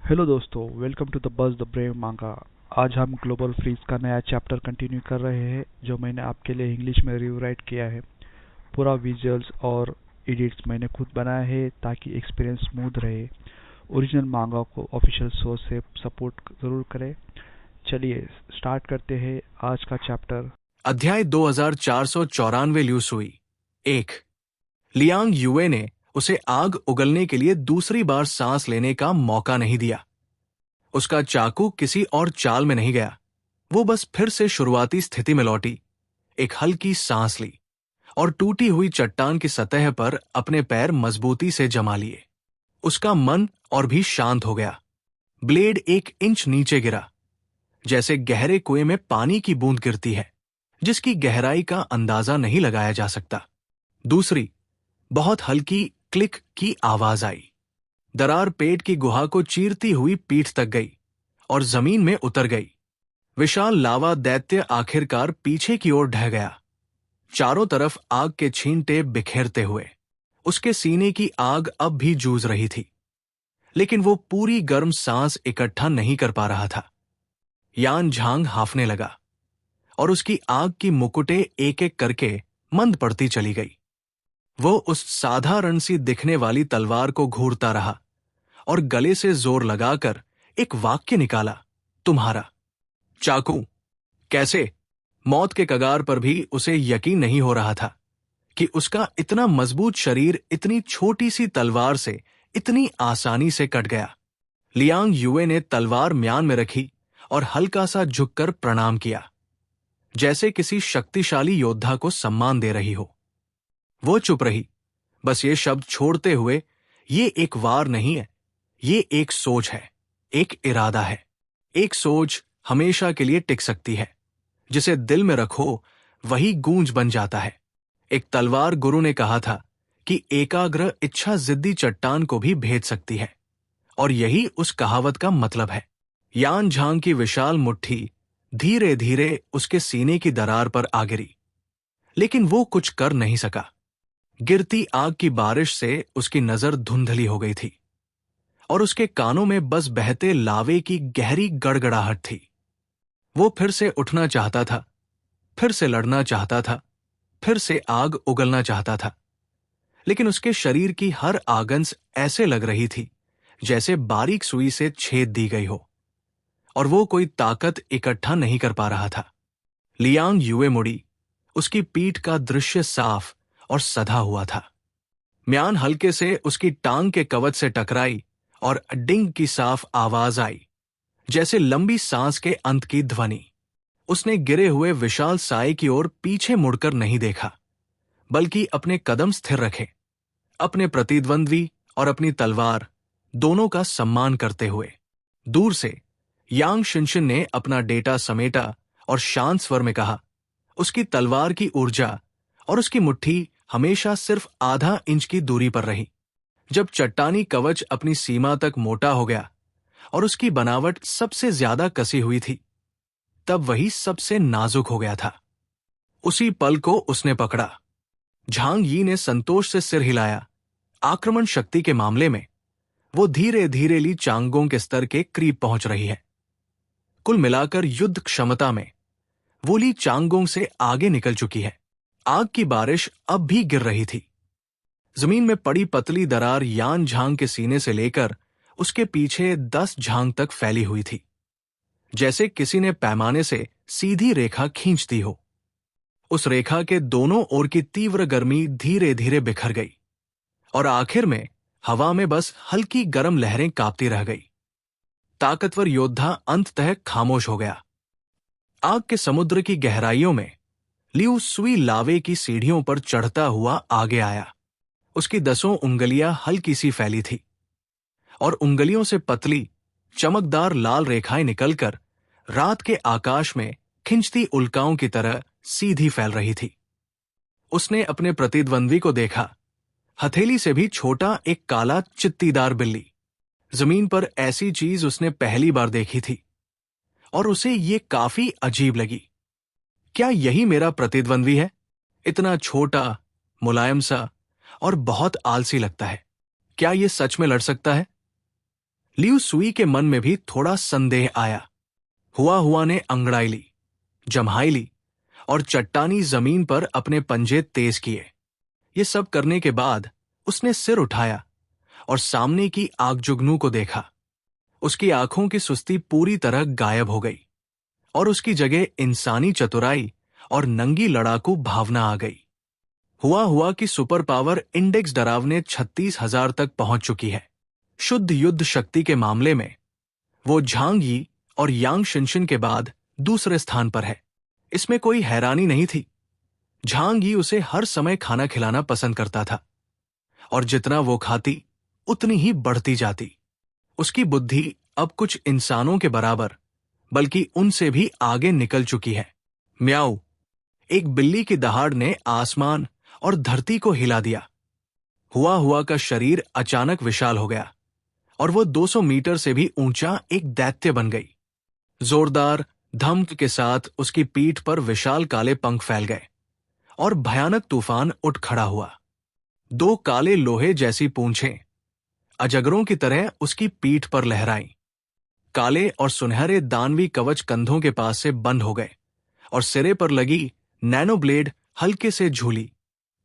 Hello दोस्तों, welcome to the buzz the brave manga. आज हम ग्लोबल फ्रीज का नया चैप्टर कंटिन्यू कर रहे हैं जो मैंने आपके लिए इंग्लिश में रिवराइट किया है। पूरा विजुअल्स और एडिट्स मैंने खुद बनाया है ताकि एक्सपीरियंस स्मूथ रहे। ओरिजिनल मांगा को ऑफिशियल सोर्स से सपोर्ट जरूर करें। चलिए स्टार्ट करते हैं आज का चैप्टर। अध्याय 2494 ल्यूसुई। 1। लियांग युए ने उसे आग उगलने के लिए दूसरी बार सांस लेने का मौका नहीं दिया। उसका चाकू किसी और चाल में नहीं गया। वो बस फिर से शुरुआती स्थिति में लौटी, एक हल्की सांस ली और टूटी हुई चट्टान की सतह पर अपने पैर मजबूती से जमा लिए। उसका मन और भी शांत हो गया। ब्लेड 1 इंच नीचे गिरा, जैसे गहरे कुएं में पानी की बूंद गिरती है जिसकी गहराई का अंदाजा नहीं लगाया जा सकता। दूसरी बहुत हल्की क्लिक की आवाज आई। दरार पेट की गुहा को चीरती हुई पीठ तक गई और जमीन में उतर गई। विशाल लावा दैत्य आखिरकार पीछे की ओर ढह गया, चारों तरफ आग के छींटे बिखेरते हुए। उसके सीने की आग अब भी जूझ रही थी, लेकिन वो पूरी गर्म सांस इकट्ठा नहीं कर पा रहा था। यान झांग हाफने लगा और उसकी आग की मुकुटें एक एक करके मंद पड़ती चली गई। वो उस साधारण सी दिखने वाली तलवार को घूरता रहा और गले से जोर लगाकर एक वाक्य निकाला, तुम्हारा चाकू। कैसे? मौत के कगार पर भी उसे यकीन नहीं हो रहा था कि उसका इतना मजबूत शरीर इतनी छोटी सी तलवार से इतनी आसानी से कट गया। लियांग युए ने तलवार म्यान में रखी और हल्का सा झुककर प्रणाम किया, जैसे किसी शक्तिशाली योद्धा को सम्मान दे रही हो। वो चुप रही, बस ये शब्द छोड़ते हुए, ये एक वार नहीं है, ये एक सोच है, एक इरादा है। एक सोच हमेशा के लिए टिक सकती है, जिसे दिल में रखो वही गूंज बन जाता है। एक तलवार गुरु ने कहा था कि एकाग्र इच्छा जिद्दी चट्टान को भी भेद सकती है, और यही उस कहावत का मतलब है। यान झांग की विशाल मुट्ठी धीरे धीरे उसके सीने की दरार पर आ गिरी, लेकिन वो कुछ कर नहीं सका। गिरती आग की बारिश से उसकी नजर धुंधली हो गई थी और उसके कानों में बस बहते लावे की गहरी गड़गड़ाहट थी। वो फिर से उठना चाहता था, फिर से लड़ना चाहता था, फिर से आग उगलना चाहता था, लेकिन उसके शरीर की हर आगंस ऐसे लग रही थी जैसे बारीक सुई से छेद दी गई हो, और वो कोई ताकत इकट्ठा नहीं कर पा रहा था। लियांग युए मुड़ी, उसकी पीठ का दृश्य साफ और सधा हुआ था। म्यान हल्के से उसकी टांग के कवच से टकराई और डिंग की साफ आवाज आई, जैसे लंबी सांस के अंत की ध्वनि। उसने गिरे हुए विशाल साए की ओर पीछे मुड़कर नहीं देखा, बल्कि अपने कदम स्थिर रखे, अपने प्रतिद्वंद्वी और अपनी तलवार दोनों का सम्मान करते हुए। दूर से यांग शिनशिन ने अपना डेटा समेटा और शांत स्वर में कहा। उसकी तलवार की ऊर्जा और उसकी मुट्ठी हमेशा सिर्फ आधा इंच की दूरी पर रही। जब चट्टानी कवच अपनी सीमा तक मोटा हो गया और उसकी बनावट सबसे ज्यादा कसी हुई थी, तब वही सबसे नाजुक हो गया था। उसी पल को उसने पकड़ा। झांग यी ने संतोष से सिर हिलाया। आक्रमण शक्ति के मामले में वो धीरे धीरे ली चांगों के स्तर के करीब पहुंच रही है। कुल मिलाकर युद्ध क्षमता में वो ली चांगों से आगे निकल चुकी है। आग की बारिश अब भी गिर रही थी। जमीन में पड़ी पतली दरार यान झांग के सीने से लेकर उसके पीछे 10 झांग तक फैली हुई थी, जैसे किसी ने पैमाने से सीधी रेखा खींच दी हो। उस रेखा के दोनों ओर की तीव्र गर्मी धीरे धीरे बिखर गई और आखिर में हवा में बस हल्की गर्म लहरें कांपती रह गई। ताकतवर योद्धा अंततः खामोश हो गया। आग के समुद्र की गहराइयों में लियू सुई लावे की सीढ़ियों पर चढ़ता हुआ आगे आया। उसकी 10 उंगलियां हल्की सी फैली थी और उंगलियों से पतली चमकदार लाल रेखाएं निकलकर रात के आकाश में खिंचती उल्काओं की तरह सीधी फैल रही थी। उसने अपने प्रतिद्वंद्वी को देखा। हथेली से भी छोटा एक काला चित्तीदार बिल्ली। जमीन पर ऐसी चीज उसने पहली बार देखी थी और उसे ये काफी अजीब लगी। क्या यही मेरा प्रतिद्वंद्वी है? इतना छोटा, मुलायम सा और बहुत आलसी लगता है। क्या ये सच में लड़ सकता है? लियू सुई के मन में भी थोड़ा संदेह आया। हुआ हुआ ने अंगड़ाई ली, जम्हाई ली और चट्टानी जमीन पर अपने पंजे तेज किए। ये सब करने के बाद उसने सिर उठाया और सामने की आगजुगनू को देखा। उसकी आंखों की सुस्ती पूरी तरह गायब हो गई और उसकी जगह इंसानी चतुराई और नंगी लड़ाकू भावना आ गई। हुआ की सुपर पावर इंडेक्स डरावने 36,000 तक पहुंच चुकी है। शुद्ध युद्ध शक्ति के मामले में वो झांग यी और यांग शिनशिन के बाद दूसरे स्थान पर है। इसमें कोई हैरानी नहीं थी। झांग यी उसे हर समय खाना खिलाना पसंद करता था और जितना वो खाती उतनी ही बढ़ती जाती। उसकी बुद्धि अब कुछ इंसानों के बराबर बल्कि उनसे भी आगे निकल चुकी है। म्याऊ! एक बिल्ली की दहाड़ ने आसमान और धरती को हिला दिया। हुआ का शरीर अचानक विशाल हो गया और वो 200 मीटर से भी ऊंचा एक दैत्य बन गई। जोरदार धमक के साथ उसकी पीठ पर विशाल काले पंख फैल गए और भयानक तूफान उठ खड़ा हुआ। 2 काले लोहे जैसी पूंछें अजगरों की तरह उसकी पीठ पर लहराईं। काले और सुनहरे दानवी कवच कंधों के पास से बंद हो गए और सिरे पर लगी नैनो ब्लेड हल्के से झूली,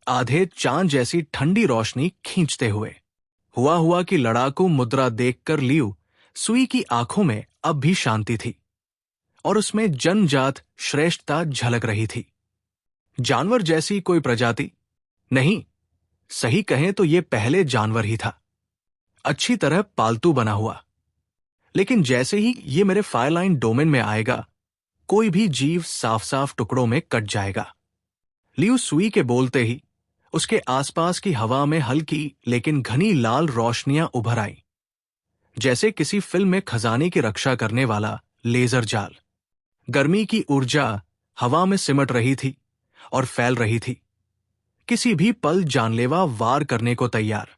आधे चांद जैसी ठंडी रोशनी खींचते हुए। हुआ की लड़ाकू मुद्रा देखकर लियू सुई की आंखों में अब भी शांति थी और उसमें जन्मजात श्रेष्ठता झलक रही थी। जानवर जैसी कोई प्रजाति नहीं, सही कहें तो ये पहले जानवर ही था, अच्छी तरह पालतू बना हुआ। लेकिन जैसे ही ये मेरे फायरलाइन डोमेन में आएगा, कोई भी जीव साफ साफ टुकड़ों में कट जाएगा। लियू सुई के बोलते ही उसके आसपास की हवा में हल्की लेकिन घनी लाल रोशनियां उभर आईं, जैसे किसी फिल्म में खजाने की रक्षा करने वाला लेजर जाल। गर्मी की ऊर्जा हवा में सिमट रही थी और फैल रही थी, किसी भी पल जानलेवा वार करने को तैयार।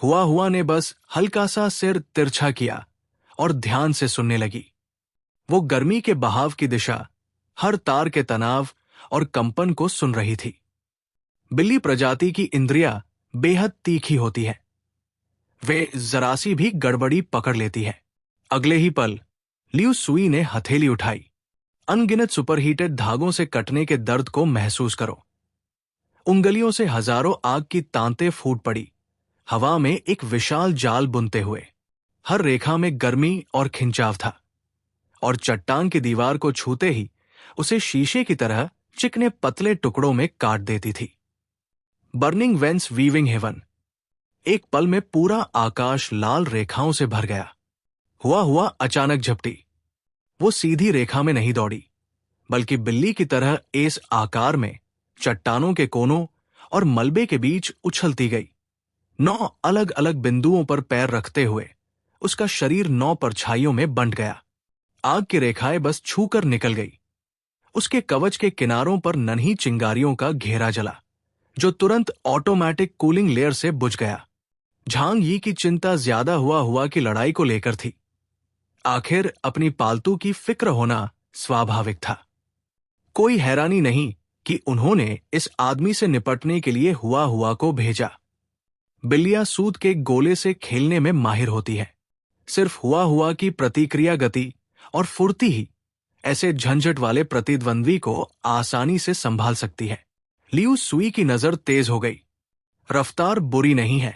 हुआ ने बस हल्का सा सिर तिरछा किया और ध्यान से सुनने लगी। वो गर्मी के बहाव की दिशा, हर तार के तनाव और कंपन को सुन रही थी। बिल्ली प्रजाति की इंद्रियां बेहद तीखी होती है। वे जरा सी भी गड़बड़ी पकड़ लेती है। अगले ही पल लियू सुई ने हथेली उठाई। अनगिनत सुपरहीटेड धागों से कटने के दर्द को महसूस करो। उंगलियों से हजारों आग की तांतें फूट पड़ी, हवा में एक विशाल जाल बुनते हुए। हर रेखा में गर्मी और खिंचाव था और चट्टान की दीवार को छूते ही उसे शीशे की तरह चिकने पतले टुकड़ों में काट देती थी। Burning veins weaving heaven. एक पल में पूरा आकाश लाल रेखाओं से भर गया। हुआ अचानक झपटी। वो सीधी रेखा में नहीं दौड़ी, बल्कि बिल्ली की तरह इस आकार में चट्टानों के कोनों और मलबे के बीच उछलती गई। 9 अलग अलग बिंदुओं पर पैर रखते हुए उसका शरीर 9 परछाइयों में बंट गया। आग की रेखाएं बस छूकर निकल गई। उसके कवच के किनारों पर नन्ही चिंगारियों का घेरा जला, जो तुरंत ऑटोमेटिक कूलिंग लेयर से बुझ गया। झांग यी की चिंता ज्यादा हुआ की लड़ाई को लेकर थी। आखिर अपनी पालतू की फिक्र होना स्वाभाविक था। कोई हैरानी नहीं कि उन्होंने इस आदमी से निपटने के लिए हुआ को भेजा। बिल्लियां सूत के गोले से खेलने में माहिर होती है। सिर्फ हुआ की प्रतिक्रिया गति और फुर्ती ही ऐसे झंझट वाले प्रतिद्वंद्वी को आसानी से संभाल सकती है। लियू सुई की नजर तेज हो गई। रफ्तार बुरी नहीं है,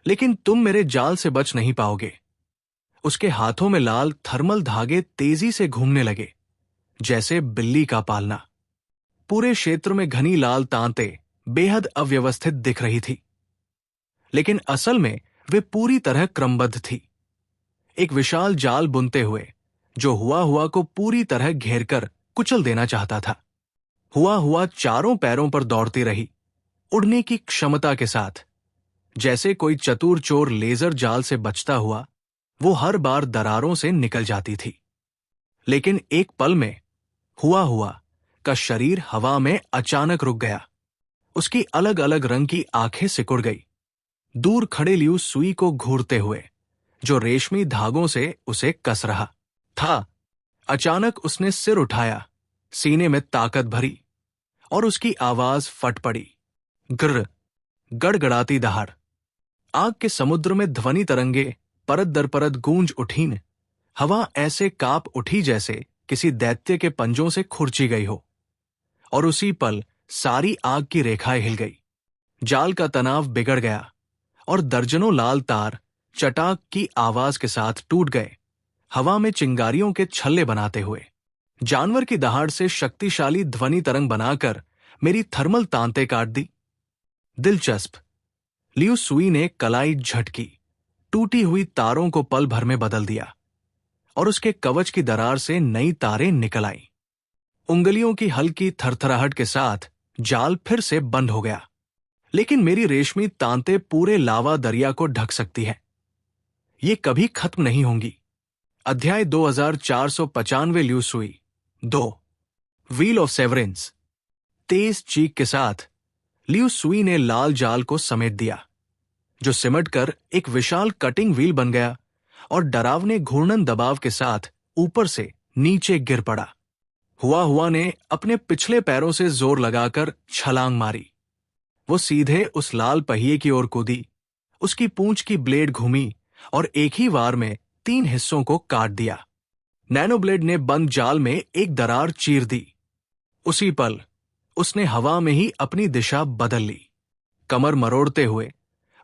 लेकिन तुम मेरे जाल से बच नहीं पाओगे। उसके हाथों में लाल थर्मल धागे तेजी से घूमने लगे, जैसे बिल्ली का पालना। पूरे क्षेत्र में घनी लाल तांतें बेहद अव्यवस्थित दिख रही थी, लेकिन असल में वे पूरी तरह क्रमबद्ध थी। एक विशाल जाल बुनते हुए जो हुआ को पूरी तरह घेरकर कुचल देना चाहता था। हुआ चारों पैरों पर दौड़ती रही, उड़ने की क्षमता के साथ। जैसे कोई चतुर चोर लेजर जाल से बचता हुआ वो हर बार दरारों से निकल जाती थी। लेकिन एक पल में हुआ का शरीर हवा में अचानक रुक गया। उसकी अलग अलग रंग की आंखें सिकुड़ गई, दूर खड़े लियू सुई को घूरते हुए, जो रेशमी धागों से उसे कस रहा था। अचानक उसने सिर उठाया, सीने में ताकत भरी और उसकी आवाज फट पड़ी। ग्र, गड़गड़ाती दहाड़। आग के समुद्र में ध्वनि तरंगे परत दर परत गूंज उठी न। हवा ऐसे कांप उठी जैसे किसी दैत्य के पंजों से खुरची गई हो। और उसी पल सारी आग की रेखाएं हिल गई। जाल का तनाव बिगड़ गया और दर्जनों लाल तार चटाक की आवाज के साथ टूट गए, हवा में चिंगारियों के छल्ले बनाते हुए। जानवर की दहाड़ से शक्तिशाली ध्वनि तरंग बनाकर मेरी थर्मल तांतें काट दी। दिलचस्प। लियू सुई ने कलाई झटकी, टूटी हुई तारों को पल भर में बदल दिया और उसके कवच की दरार से नई तारें निकल आईं। उंगलियों की हल्की थरथराहट के साथ जाल फिर से बंद हो गया, लेकिन मेरी रेशमी तांतें पूरे लावा दरिया को ढक सकती है। ये कभी खत्म नहीं होंगी। अध्याय 2495 लियू सुई 2 व्हील ऑफ सेवरेंस। तेज चीख के साथ लियू सुई ने लाल जाल को समेट दिया, जो सिमटकर एक विशाल कटिंग व्हील बन गया और डरावने घूर्णन दबाव के साथ ऊपर से नीचे गिर पड़ा। हुआ ने अपने पिछले पैरों से जोर लगाकर छलांग मारी। वो सीधे उस लाल पहिए की ओर कूदी। उसकी पूंछ की ब्लेड घूमी और एक ही वार में 3 हिस्सों को काट दिया। नैनो ब्लेड ने बंद जाल में एक दरार चीर दी। उसी पल उसने हवा में ही अपनी दिशा बदल ली। कमर मरोड़ते हुए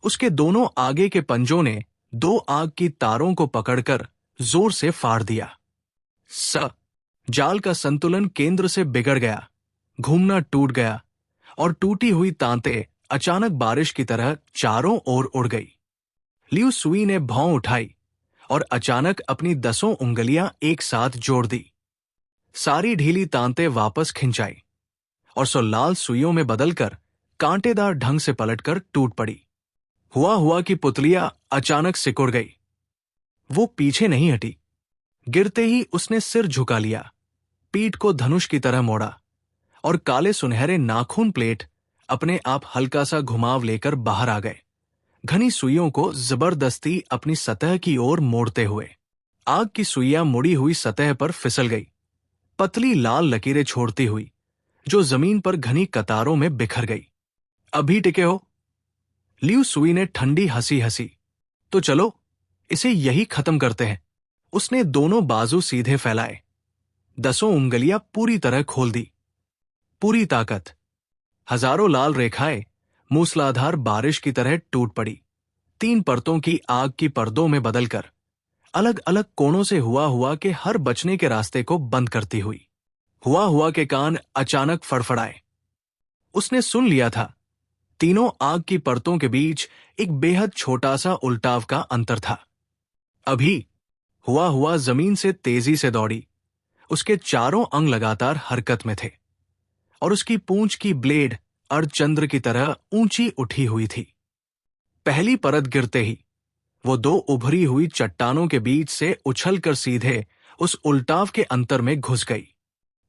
उसके दोनों आगे के पंजों ने 2 आग की तारों को पकड़कर जोर से फाड़ दिया। जाल का संतुलन केंद्र से बिगड़ गया, घूमना टूट गया और टूटी हुई तांतें अचानक बारिश की तरह चारों ओर उड़ गई। लियू सुई ने भौं उठाई और अचानक अपनी 10 उंगलियां एक साथ जोड़ दी। सारी ढीली तांतें वापस खिंचाई और सो लाल सुइयों में बदलकर कांटेदार ढंग से पलटकर टूट पड़ी। हुआ की पुतलियां अचानक सिकुड़ गई। वो पीछे नहीं हटी। गिरते ही उसने सिर झुका लिया, पीठ को धनुष की तरह मोड़ा और काले सुनहरे नाखून प्लेट अपने आप हल्का सा घुमाव लेकर बाहर आ गए, घनी सुइयों को जबरदस्ती अपनी सतह की ओर मोड़ते हुए। आग की सुइयां मुड़ी हुई सतह पर फिसल गई, पतली लाल लकीरें छोड़ती हुई, जो जमीन पर घनी कतारों में बिखर गई। अभी टिके हो? लियू सुई ने ठंडी हंसी हंसी। तो चलो इसे यही खत्म करते हैं। उसने दोनों बाजू सीधे फैलाए, 10 उंगलियां पूरी तरह खोल दी। पूरी ताकत। हजारों लाल रेखाएं मूसलाधार बारिश की तरह टूट पड़ी, 3 परतों की आग की पर्दों में बदलकर अलग अलग कोणों से हुआ के हर बचने के रास्ते को बंद करती हुई। हुआ के कान अचानक फड़फड़ाए। उसने सुन लिया था, तीनों आग की परतों के बीच एक बेहद छोटा सा उल्टाव का अंतर था। अभी हुआ जमीन से तेजी से दौड़ी। उसके चारों अंग लगातार हरकत में थे और उसकी पूंछ की ब्लेड अर्धचंद्र की तरह ऊंची उठी हुई थी। पहली परत गिरते ही वो 2 उभरी हुई चट्टानों के बीच से उछलकर सीधे उस उल्टाव के अंतर में घुस गई।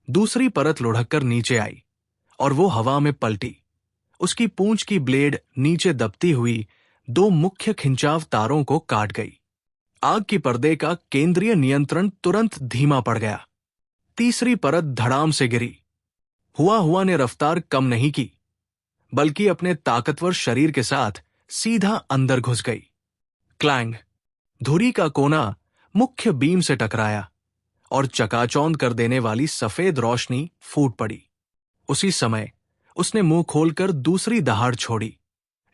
दूसरी परत लुढ़ककर नीचे आई और वो हवा में पलटी। उसकी पूंछ की ब्लेड नीचे दबती हुई 2 मुख्य खिंचाव तारों को काट गई। आग की पर्दे का केंद्रीय नियंत्रण तुरंत धीमा पड़ गया। तीसरी परत धड़ाम से गिरी। हुआ ने रफ्तार कम नहीं की, बल्कि अपने ताकतवर शरीर के साथ सीधा अंदर घुस गई। क्लैंग। धुरी का कोना मुख्य बीम से टकराया और चकाचौंध कर देने वाली सफेद रोशनी फूट पड़ी। उसी समय उसने मुंह खोलकर दूसरी दहाड़ छोड़ी,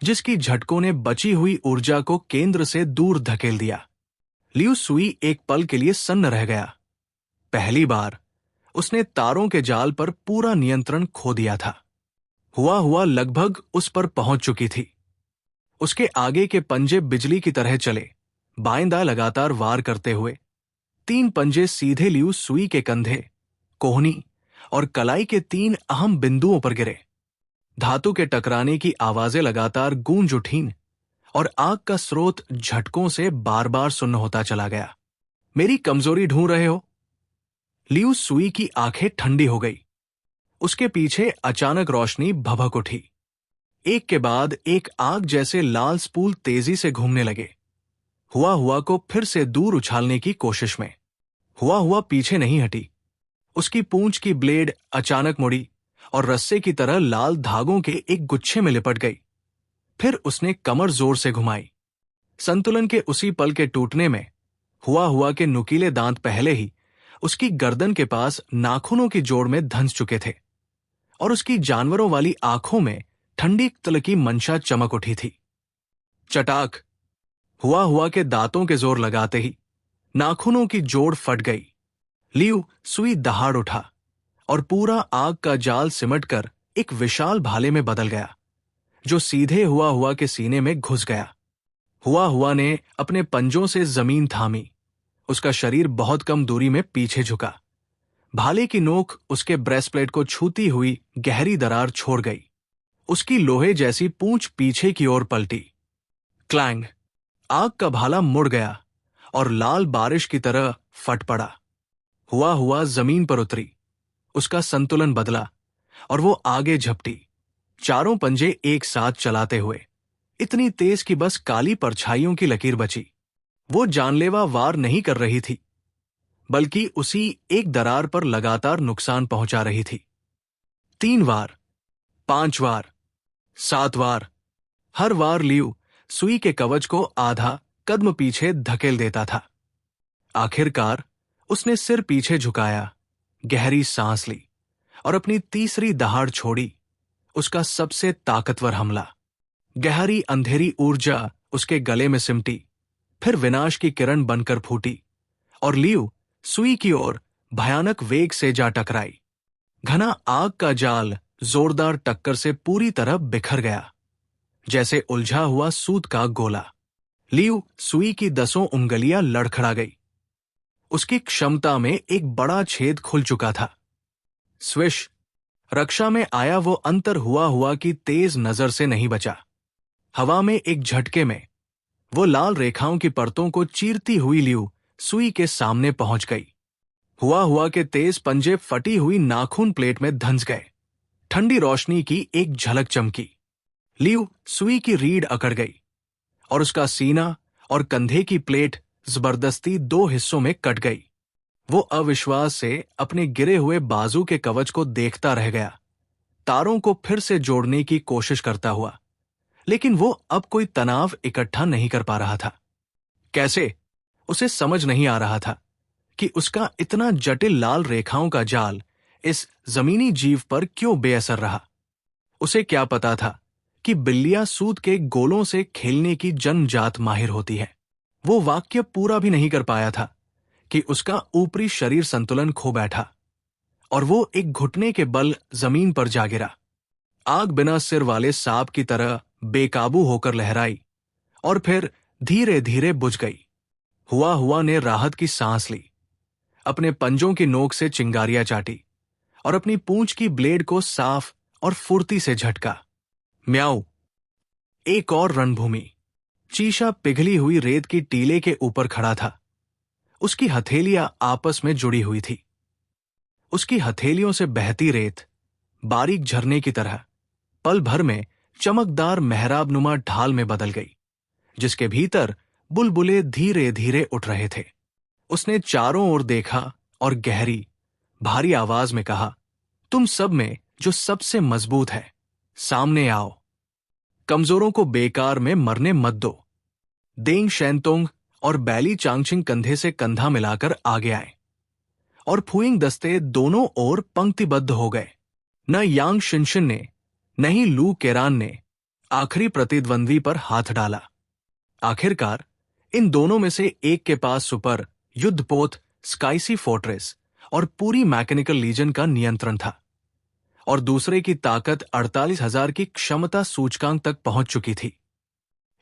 जिसकी झटकों ने बची हुई ऊर्जा को केंद्र से दूर धकेल दिया। लियू सुई एक पल के लिए सन्न रह गया। पहली बार उसने तारों के जाल पर पूरा नियंत्रण खो दिया था। हुआ लगभग उस पर पहुंच चुकी थी। उसके आगे के पंजे बिजली की तरह चले, बाएं-दाएं लगातार वार करते हुए। 3 पंजे सीधे लियू सुई के कंधे, कोहनी और कलाई के 3 अहम बिंदुओं पर गिरे। धातु के टकराने की आवाजें लगातार गूंज उठीं और आग का स्रोत झटकों से बार बार सुन्न होता चला गया। मेरी कमजोरी ढूंढ रहे हो? लियू सुई की आंखें ठंडी हो गई। उसके पीछे अचानक रोशनी भभक उठी। एक के बाद एक आग जैसे लाल स्पूल तेजी से घूमने लगे, हुआ को फिर से दूर उछालने की कोशिश में। हुआ पीछे नहीं हटी। उसकी पूंछ की ब्लेड अचानक मुड़ी और रस्से की तरह लाल धागों के एक गुच्छे में लिपट गई। फिर उसने कमर जोर से घुमाई। संतुलन के उसी पल के टूटने में हुआ के नुकीले दांत पहले ही उसकी गर्दन के पास नाखूनों की जोड़ में धंस चुके थे और उसकी जानवरों वाली आंखों में ठंडी तल की मंशा चमक उठी थी। चटाक! हुआ के दांतों के जोर लगाते ही नाखूनों की जोड़ फट गई। लियू सुई दहाड़ उठा और पूरा आग का जाल सिमटकर एक विशाल भाले में बदल गया, जो सीधे हुआ के सीने में घुस गया। हुआ ने अपने पंजों से जमीन थामी। उसका शरीर बहुत कम दूरी में पीछे झुका। भाले की नोक उसके ब्रेस्टप्लेट को छूती हुई गहरी दरार छोड़ गई। उसकी लोहे जैसी पूंछ पीछे की ओर पलटी। क्लैंग! आग का भाला मुड़ गया और लाल बारिश की तरह फट पड़ा। हुआ जमीन पर उतरी। उसका संतुलन बदला और वो आगे झपटी, चारों पंजे एक साथ चलाते हुए, इतनी तेज कि बस काली परछाइयों की लकीर बची। वो जानलेवा वार नहीं कर रही थी, बल्कि उसी एक दरार पर लगातार नुकसान पहुंचा रही थी। 3 बार, 5 बार, 7 बार। हर बार लियू सुई के कवच को आधा कदम पीछे धकेल देता था। आखिरकार उसने सिर पीछे झुकाया, गहरी सांस ली और अपनी तीसरी दहाड़ छोड़ी। उसका सबसे ताकतवर हमला। गहरी अंधेरी ऊर्जा उसके गले में सिमटी, फिर विनाश की किरण बनकर फूटी और लियू सुई की ओर भयानक वेग से जा टकराई। घना आग का जाल जोरदार टक्कर से पूरी तरह बिखर गया, जैसे उलझा हुआ सूत का गोला। लियू सुई की 10 उंगलियां लड़खड़ा गई। उसकी क्षमता में एक बड़ा छेद खुल चुका था। स्विश! रक्षा में आया वो अंतर हुआ की तेज नजर से नहीं बचा। हवा में एक झटके में वो लाल रेखाओं की परतों को चीरती हुई लियू सुई के सामने पहुंच गई। हुआ के तेज पंजे फटी हुई नाखून प्लेट में धंस गए। ठंडी रोशनी की एक झलक चमकी। लियू सुई की रीढ़ अकड़ गई और उसका सीना और कंधे की प्लेट जबरदस्ती 2 हिस्सों में कट गई। वो अविश्वास से अपने गिरे हुए बाजू के कवच को देखता रह गया, तारों को फिर से जोड़ने की कोशिश करता हुआ, लेकिन वो अब कोई तनाव इकट्ठा नहीं कर पा रहा था। कैसे? उसे समझ नहीं आ रहा था कि उसका इतना जटिल लाल रेखाओं का जाल इस जमीनी जीव पर क्यों बेअसर रहा। उसे क्या पता था कि बिल्लियां सूत के गोलों से खेलने की जन्मजात माहिर होती है। वो वाक्य पूरा भी नहीं कर पाया था कि उसका ऊपरी शरीर संतुलन खो बैठा और वो एक घुटने के बल जमीन पर जा गिरा। आग बिना सिर वाले सांप की तरह बेकाबू होकर लहराई और फिर धीरे धीरे बुझ गई। हुआ ने राहत की सांस ली, अपने पंजों की नोक से चिंगारियां चाटी और अपनी पूंछ की ब्लेड को साफ और फुर्ती से झटका। म्याऊ! एक और रणभूमि। चीशा पिघली हुई रेत की टीले के ऊपर खड़ा था। उसकी हथेलियां आपस में जुड़ी हुई थी। उसकी हथेलियों से बहती रेत बारीक झरने की तरह पल भर में चमकदार मेहराबनुमा ढाल में बदल गई, जिसके भीतर बुलबुले धीरे धीरे उठ रहे थे। उसने चारों ओर देखा और गहरी, भारी आवाज में कहा, तुम सब में जो सबसे मजबूत है, सामने आओ। कमजोरों को बेकार में मरने मत दो। देंग शैनतोंग और बैली चांगचिंग कंधे से कंधा मिलाकर आगे आए और फुइंग दस्ते दोनों ओर पंक्तिबद्ध हो गए। न यांग शिनशिन ने न ही लू केरान ने आखिरी प्रतिद्वंद्वी पर हाथ डाला। आखिरकार इन दोनों में से एक के पास सुपर युद्धपोत स्काइसी फोर्ट्रेस और पूरी मैकेनिकल लीजन का नियंत्रण था और दूसरे की ताकत 48,000 की क्षमता सूचकांक तक पहुंच चुकी थी।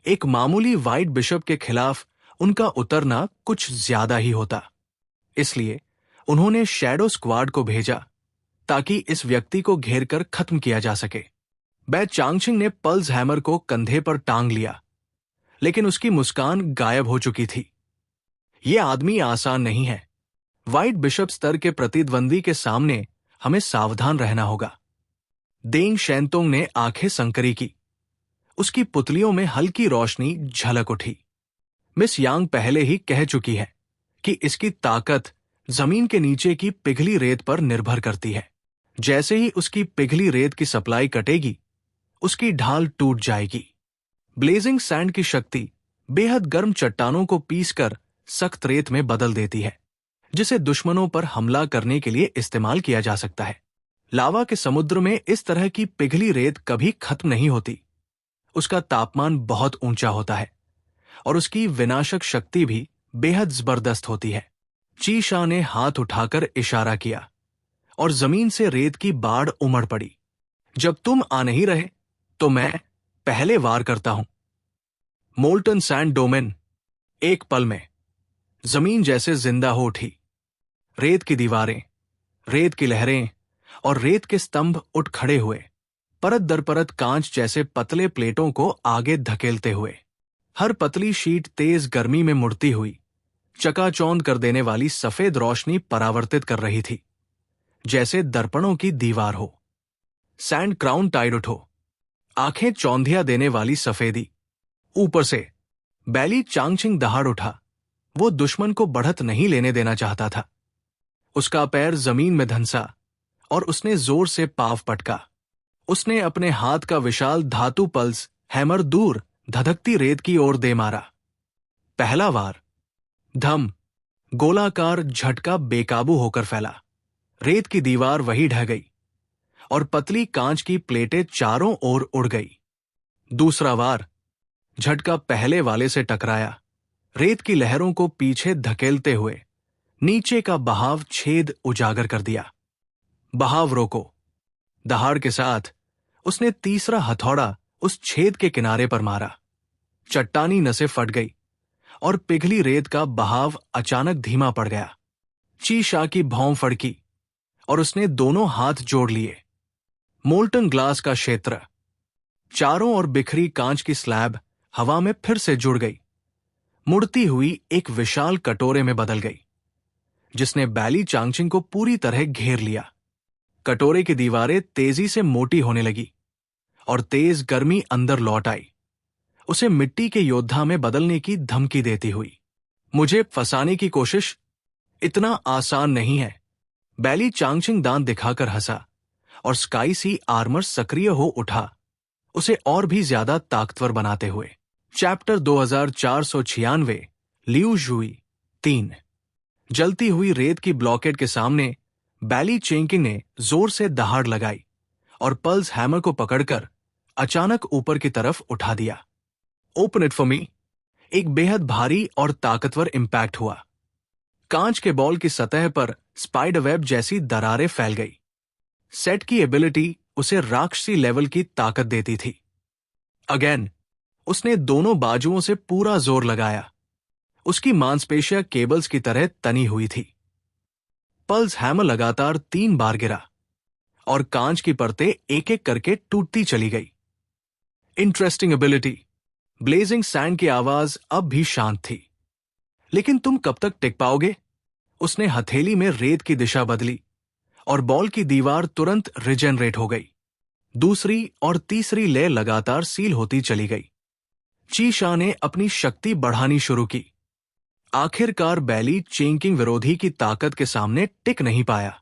एक मामूली व्हाइट बिशप के खिलाफ उनका उतरना कुछ ज्यादा ही होता। इसलिए उन्होंने शैडो स्क्वाड को भेजा ताकि इस व्यक्ति को घेरकर खत्म किया जा सके। बै चांगचिंग ने पल्स हैमर को कंधे पर टांग लिया, लेकिन उसकी मुस्कान गायब हो चुकी थी। यह आदमी आसान नहीं है। व्हाइट बिशप स्तर के प्रतिद्वंदी के सामने हमें सावधान रहना होगा। देंग शैनतोंग ने आंखें संकरी की। उसकी पुतलियों में हल्की रोशनी झलक उठी। मिस यांग पहले ही कह चुकी है कि इसकी ताकत जमीन के नीचे की पिघली रेत पर निर्भर करती है। जैसे ही उसकी पिघली रेत की सप्लाई कटेगी, उसकी ढाल टूट जाएगी। ब्लेजिंग सैंड की शक्ति बेहद गर्म चट्टानों को पीसकर सख्त रेत में बदल देती है, जिसे दुश्मनों पर हमला करने के लिए इस्तेमाल किया जा सकता है। लावा के समुद्र में इस तरह की पिघली रेत कभी खत्म नहीं होती। उसका तापमान बहुत ऊंचा होता है और उसकी विनाशक शक्ति भी बेहद जबरदस्त होती है। ची शाह ने हाथ उठाकर इशारा किया और जमीन से रेत की बाढ़ उमड़ पड़ी। जब तुम आ नहीं रहे तो मैं पहले वार करता हूं। मोल्टन सैंड डोमेन एक पल में जमीन जैसे जिंदा हो उठी। रेत की दीवारें, रेत की लहरें और रेत के स्तंभ उठ खड़े हुए, परत दर परत कांच जैसे पतले प्लेटों को आगे धकेलते हुए। हर पतली शीट तेज गर्मी में मुड़ती हुई चकाचौंध कर देने वाली सफेद रोशनी परावर्तित कर रही थी, जैसे दर्पणों की दीवार हो। सैंड क्राउन टाइड उठो, आंखें चौंधिया देने वाली सफेदी। ऊपर से बैली चांगचिंग दहाड़ उठा। वो दुश्मन को बढ़त नहीं लेने देना चाहता था। उसका पैर जमीन में धंसा और उसने जोर से पांव पटका। उसने अपने हाथ का विशाल धातु पल्स हैमर दूर धधकती रेत की ओर दे मारा। पहला वार। धम, गोलाकार झटका बेकाबू होकर फैला। रेत की दीवार वही ढह गई और पतली कांच की प्लेटें चारों ओर उड़ गई। दूसरा वार। झटका पहले वाले से टकराया, रेत की लहरों को पीछे धकेलते हुए नीचे का बहाव छेद उजागर कर दिया। बहाव रोको। दहाड़ के साथ उसने तीसरा हथौड़ा उस छेद के किनारे पर मारा। चट्टानी नसें फट गई और पिघली रेत का बहाव अचानक धीमा पड़ गया। ची शाह की भौं फड़की और उसने दोनों हाथ जोड़ लिए। मोल्टन ग्लास का क्षेत्र, चारों ओर बिखरी कांच की स्लैब हवा में फिर से जुड़ गई, मुड़ती हुई एक विशाल कटोरे में बदल गई, जिसने बैली चांगचिंग को पूरी तरह घेर लिया। कटोरे की दीवारें तेजी से मोटी होने लगी और तेज गर्मी अंदर लौट आई, उसे मिट्टी के योद्धा में बदलने की धमकी देती हुई। मुझे फंसाने की कोशिश इतना आसान नहीं है। बैली चांगचिंग दांत दिखाकर हंसा और स्काई सी आर्मर सक्रिय हो उठा, उसे और भी ज्यादा ताकतवर बनाते हुए। चैप्टर 2496, लियू जुई 3। जलती हुई रेत की ब्लॉकेट के सामने बैली चेंकिंग ने जोर से दहाड़ लगाई और पल्स हैमर को पकड़कर अचानक ऊपर की तरफ उठा दिया। Open it for me. एक बेहद भारी और ताकतवर इंपैक्ट हुआ। कांच के बॉल की सतह पर स्पाइडर वेब जैसी दरारें फैल गई। सेट की एबिलिटी उसे राक्षसी लेवल की ताकत देती थी। अगेन, उसने दोनों बाजुओं से पूरा जोर लगाया। उसकी मांसपेशियां केबल्स की तरह तनी हुई थी। पल्स हैमर लगातार 3 बार गिरा और कांच की परतें एक एक करके टूटती चली गई। Interesting ability. ब्लेजिंग सैंड की आवाज अब भी शांत थी। लेकिन तुम कब तक टिक पाओगे? उसने हथेली में रेत की दिशा बदली और बॉल की दीवार तुरंत रिजेनरेट हो गई। दूसरी और तीसरी लेयर लगातार सील होती चली गई। ची शाह ने अपनी शक्ति बढ़ानी शुरू की। आखिरकार बैली चेंकिंग विरोधी की ताकत के सामने टिक नहीं पाया।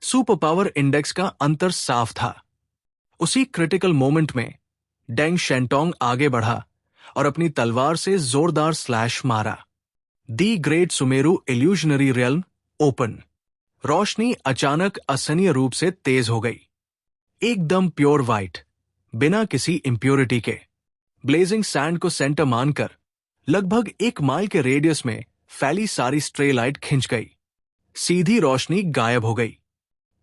सुपर पावर इंडेक्स का अंतर साफ था। उसी क्रिटिकल मोमेंट में डेंग शेंटोंग आगे बढ़ा और अपनी तलवार से जोरदार स्लैश मारा। The great Sumeru illusionary realm open. रोशनी अचानक असहनीय रूप से तेज हो गई, एकदम प्योर वाइट, बिना किसी इंप्योरिटी के। ब्लेजिंग सैंड को सेंटर मानकर लगभग 1 माइल के रेडियस में फैली सारी स्ट्रे लाइट खिंच गई। सीधी रोशनी गायब हो गई,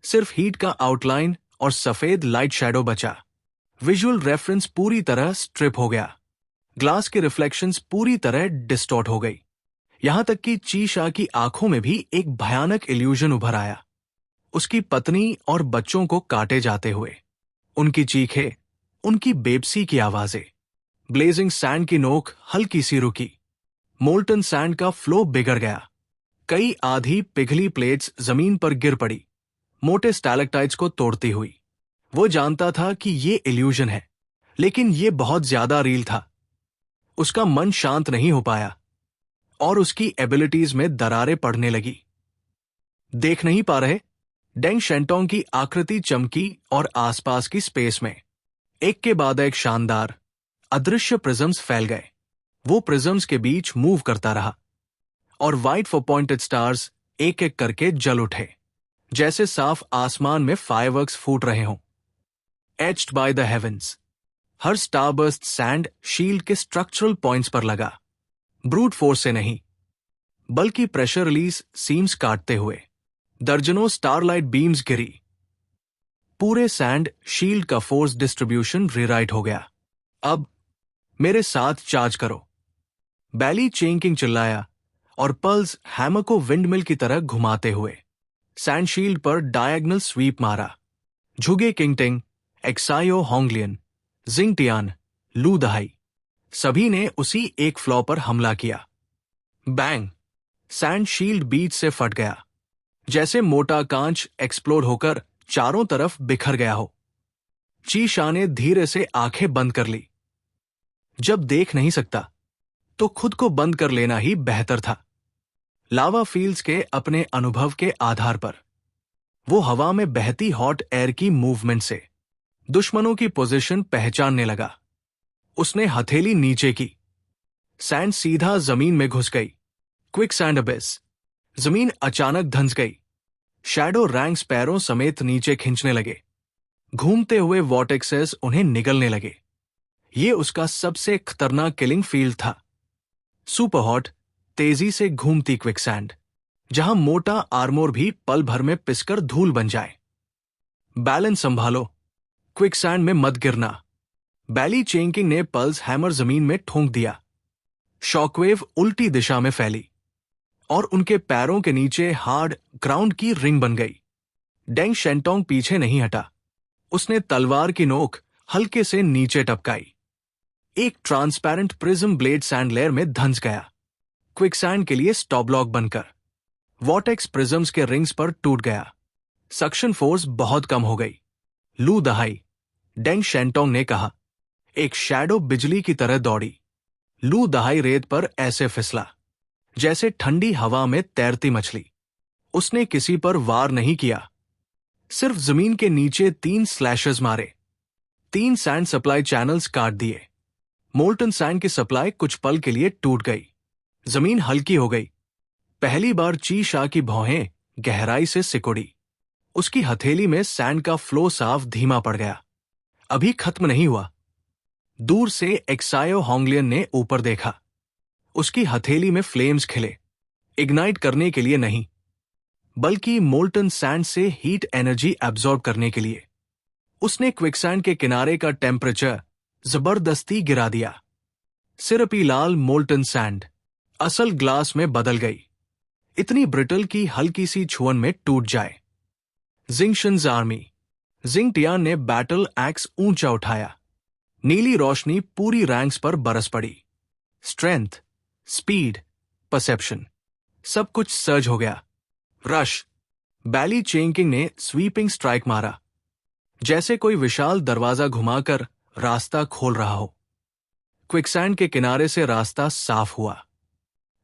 सिर्फ हीट का आउटलाइन और सफेद लाइट शैडो बचा। विजुअल रेफरेंस पूरी तरह स्ट्रिप हो गया। ग्लास के रिफ्लेक्शंस पूरी तरह डिस्टॉर्ट हो गई। यहां तक कि ची शाह की आंखों में भी एक भयानक इल्यूजन उभर आया, उसकी पत्नी और बच्चों को काटे जाते हुए। उनकी चीखें, उनकी बेबसी की आवाजें। ब्लेजिंग सैंड की नोक हल्की सी रुकी। मोल्टन सैंड का फ्लो बिगड़ गया। कई आधी पिघली प्लेट्स जमीन पर गिर पड़ी, मोटे स्टैलेक्टाइट्स को तोड़ती हुई। वो जानता था कि ये इल्यूजन है, लेकिन ये बहुत ज्यादा रियल था। उसका मन शांत नहीं हो पाया और उसकी एबिलिटीज में दरारें पड़ने लगी। देख नहीं पा रहे? डेंग शेंटोंग की आकृति चमकी और आसपास की स्पेस में एक के बाद एक शानदार अदृश्य प्रिज्म्स फैल गए। वो प्रिज्म्स के बीच मूव करता रहा और वाइट फॉर पॉइंटेड स्टार्स एक एक करके जल उठे, जैसे साफ आसमान में फायरवर्क्स फूट रहे हों। Etched by the heavens, her starburst sand shield के स्ट्रक्चरल पॉइंट्स पर लगा, ब्रूट फोर्स से नहीं बल्कि प्रेशर रिलीज सीम्स काटते हुए। दर्जनों स्टारलाइट बीम्स गिरी। पूरे सैंड शील्ड का फोर्स डिस्ट्रीब्यूशन रिराइट हो गया। अब मेरे साथ चार्ज करो, बैली चेंकिंग चिल्लाया और पल्स हैमर को विंडमिल की तरह घुमाते हुए सैंडशील्ड पर डायगोनल स्वीप मारा। झुगे किंगटिंग, एक्सायो होंगलियन, जिंगटियान, लू दहाई, सभी ने उसी एक फ्लॉ पर हमला किया। बैंग! सैंडशील्ड बीच से फट गया, जैसे मोटा कांच एक्सप्लोड होकर चारों तरफ बिखर गया हो। ची शा ने धीरे से आंखें बंद कर ली। जब देख नहीं सकता तो खुद को बंद कर लेना ही बेहतर था। लावा फील्ड्स के अपने अनुभव के आधार पर वो हवा में बहती हॉट एयर की मूवमेंट से दुश्मनों की पोजीशन पहचानने लगा। उसने हथेली नीचे की, सैंड सीधा जमीन में घुस गई। क्विक सैंड अबिस, जमीन अचानक धंस गई। शैडो रैंक्स पैरों समेत नीचे खींचने लगे। घूमते हुए वॉर्टेक्सेस उन्हें निगलने लगे। ये उसका सबसे खतरनाक किलिंग फील्ड था। सुपर हॉट, तेजी से घूमती क्विकसैंड, जहां मोटा आर्मोर भी पल भर में पिसकर धूल बन जाए। बैलेंस संभालो, क्विकसैंड में मत गिरना। बैली चेंकिंग ने पल्स हैमर जमीन में ठोंक दिया। शॉकवेव उल्टी दिशा में फैली और उनके पैरों के नीचे हार्ड ग्राउंड की रिंग बन गई। डेंग शेंटोंग पीछे नहीं हटा। उसने तलवार की नोक हल्के से नीचे टपकाई। एक transparent prism blade sand layer में धंस गया, क्विकसैंड के लिए स्टॉपब्लॉक बनकर। वॉटेक्स प्रिज्म्स के रिंग्स पर टूट गया। सक्शन फोर्स बहुत कम हो गई। लू दहाई, डेंग शेंटोंग ने कहा। एक शैडो बिजली की तरह दौड़ी। लू दहाई रेत पर ऐसे फिसला जैसे ठंडी हवा में तैरती मछली। उसने किसी पर वार नहीं किया, सिर्फ जमीन के नीचे 3 स्लैशेस मारे। 3 सैंड सप्लाई चैनल्स काट दिए। मोल्टन सैंड की सप्लाई कुछ पल के लिए टूट गई। जमीन हल्की हो गई। पहली बार ची शा की भौहें गहराई से सिकुड़ी। उसकी हथेली में सैंड का फ्लो साफ धीमा पड़ गया। अभी खत्म नहीं हुआ। दूर से एक्सायो होंगलियन ने ऊपर देखा। उसकी हथेली में फ्लेम्स खिले, इग्नाइट करने के लिए नहीं, बल्कि मोल्टन सैंड से हीट एनर्जी एब्जॉर्ब करने के लिए। उसने क्विकसैंड के किनारे का टेम्परेचर जबरदस्ती गिरा दिया। सिरपी लाल मोल्टन सैंड असल ग्लास में बदल गई, इतनी ब्रिटल कि हल्की सी छुअन में टूट जाए। जिंगशंस आर्मी, जिंगटियान ने बैटल एक्स ऊंचा उठाया। नीली रोशनी पूरी रैंक्स पर बरस पड़ी। स्ट्रेंथ, स्पीड, परसेप्शन, सब कुछ सर्ज हो गया। रश! बैली चेंकिंग ने स्वीपिंग स्ट्राइक मारा, जैसे कोई विशाल दरवाजा घुमाकर रास्ता खोल रहा हो। क्विकसैंड के किनारे से रास्ता साफ हुआ।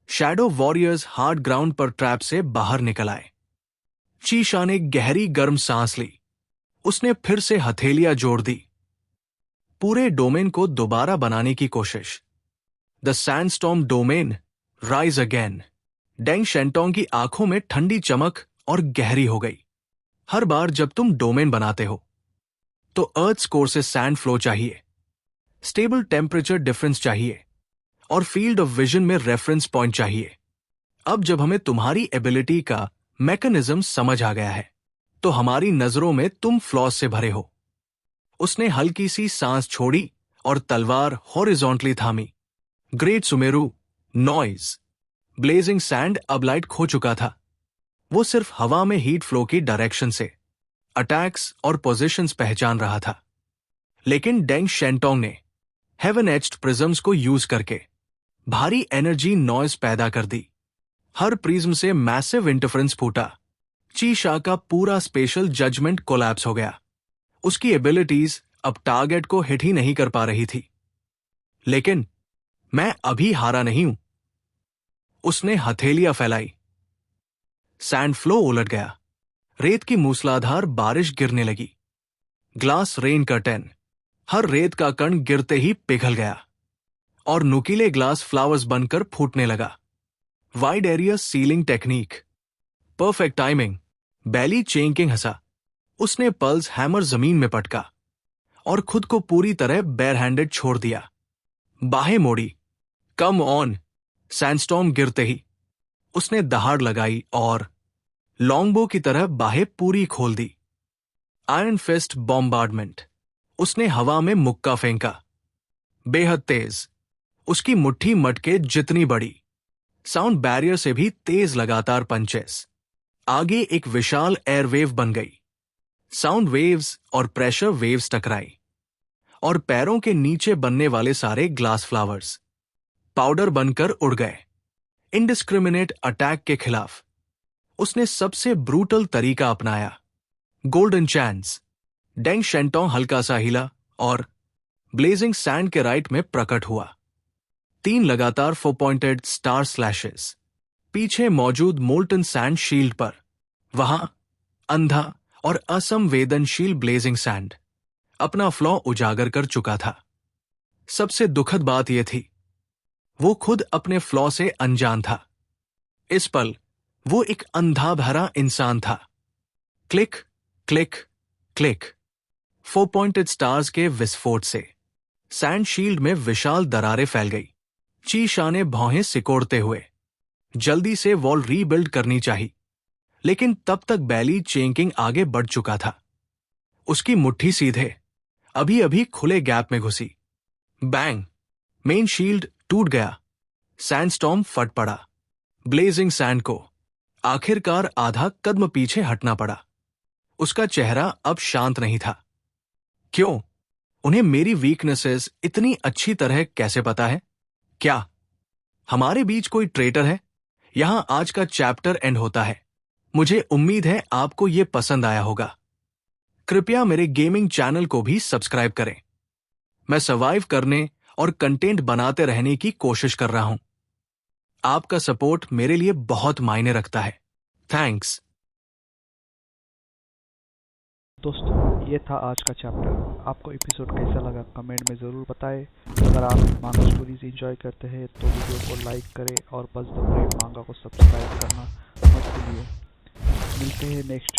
शैडो वॉरियर्स हार्ड ग्राउंड पर ट्रैप से बाहर निकल आए। ची शा ने गहरी गर्म सांस ली। उसने फिर से हथेलियां जोड़ दी। पूरे डोमेन को दोबारा बनाने की कोशिश। The sandstorm domain, rise again. Deng Shentong की आंखों में ठंडी चमक और गहरी हो गई। हर बार जब तुम डोमेन बनाते हो तो अर्थ कोर से सैंड फ्लो चाहिए, स्टेबल टेम्परेचर डिफरेंस चाहिए और फील्ड ऑफ विजन में रेफरेंस पॉइंट चाहिए। अब जब हमें तुम्हारी एबिलिटी का मैकेनिज्म समझ आ गया है तो हमारी नजरों में तुम फ्लॉस से भरे हो। उसने हल्की सी सांस छोड़ी और तलवार हॉरिजॉन्टली थामी। Great Sumeru, noise. Blazing sand अब लाइट खो चुका था। वो सिर्फ हवा में हीट फ्लो की डायरेक्शन से अटैक्स और पोजीशंस पहचान रहा था। लेकिन डेंग शेंटोंग ने हेवन एच्ड प्रिज्म्स को यूज करके भारी एनर्जी नॉइज पैदा कर दी। हर प्रिज्म से मैसिव इंटरफेरेंस फूटा। ची शा का पूरा स्पेशल जजमेंट कोलैप्स हो गया। उसकी एबिलिटीज अब टारगेट को हिट ही नहीं कर पा रही थी। लेकिन मैं अभी हारा नहीं हूं। उसने हथेलियां फैलाई। सैंड फ्लो उलट गया। रेत की मूसलाधार बारिश गिरने लगी। ग्लास रेन कर्टेन, हर रेत का कण गिरते ही पिघल गया और नुकीले ग्लास फ्लावर्स बनकर फूटने लगा। Wide area sealing technique, perfect timing. बैली चेंकिंग हंसा। उसने पल्स हैमर जमीन में पटका और खुद को पूरी तरह बेयर हैंडेड छोड़ दिया। बाहें मोड़ी। Come on. सैंडस्टॉर्म गिरते ही उसने दहाड़ लगाई और लॉन्गबो की तरह बाहें पूरी खोल दी। Iron fist bombardment. उसने हवा में मुक्का फेंका, बेहद तेज। उसकी मुट्ठी मटके जितनी बड़ी। साउंड बैरियर से भी तेज लगातार पंचेस। आगे एक विशाल एयरवेव बन गई। साउंड वेव्स और प्रेशर वेव्स टकराई और पैरों के नीचे बनने वाले सारे ग्लास फ्लावर्स पाउडर बनकर उड़ गए। इंडिस्क्रिमिनेट अटैक के खिलाफ उसने सबसे ब्रूटल तरीका अपनाया। Golden chance. डेंग शेंटोंग हल्का सा हिला और ब्लेजिंग सैंड के राइट में प्रकट हुआ। 3 लगातार 4 पॉइंटेड स्टार स्लैशेस पीछे मौजूद मोल्टन सैंड शील्ड पर। वहां अंधा और असंवेदनशील ब्लेजिंग सैंड अपना फ्लॉ उजागर कर चुका था। सबसे दुखद बात यह थी, वो खुद अपने फ्लॉ से अनजान था। इस पल वो एक अंधा भरा इंसान था। Click click click. 4 pointed stars के विस्फोट से सैंड शील्ड में विशाल दरारें फैल गई। चीशा ने भौहें सिकोड़ते हुए जल्दी से वॉल रीबिल्ड करनी चाहिए, लेकिन तब तक बैली चेंकिंग आगे बढ़ चुका था। उसकी मुट्ठी सीधे अभी अभी खुले गैप में घुसी। बैंग। मेन शील्ड टूट गया। सैंडस्टॉर्म फट पड़ा। ब्लेजिंग सैंड को आखिरकार आधा कदम पीछे हटना पड़ा। उसका चेहरा अब शांत नहीं था। क्यों? उन्हें मेरी वीकनेसेस इतनी अच्छी तरह कैसे पता है? क्या हमारे बीच कोई ट्रेटर है? यहां आज का चैप्टर एंड होता है। मुझे उम्मीद है आपको यह पसंद आया होगा। कृपया मेरे गेमिंग चैनल को भी सब्सक्राइब करें। मैं सर्वाइव करने और कंटेंट बनाते रहने की कोशिश कर रहा हूं। आपका सपोर्ट मेरे लिए बहुत मायने रखता है। थैंक्स। दोस्तों, ये था आज का चैप्टर। आपको एपिसोड कैसा लगा कमेंट में ज़रूर बताएं। अगर आप मांगा स्टोरीज एंजॉय करते हैं तो वीडियो को लाइक करें और बस द ब्रेव मांगा को सब्सक्राइब करना मत भूलिए। मिलते हैं नेक्स्ट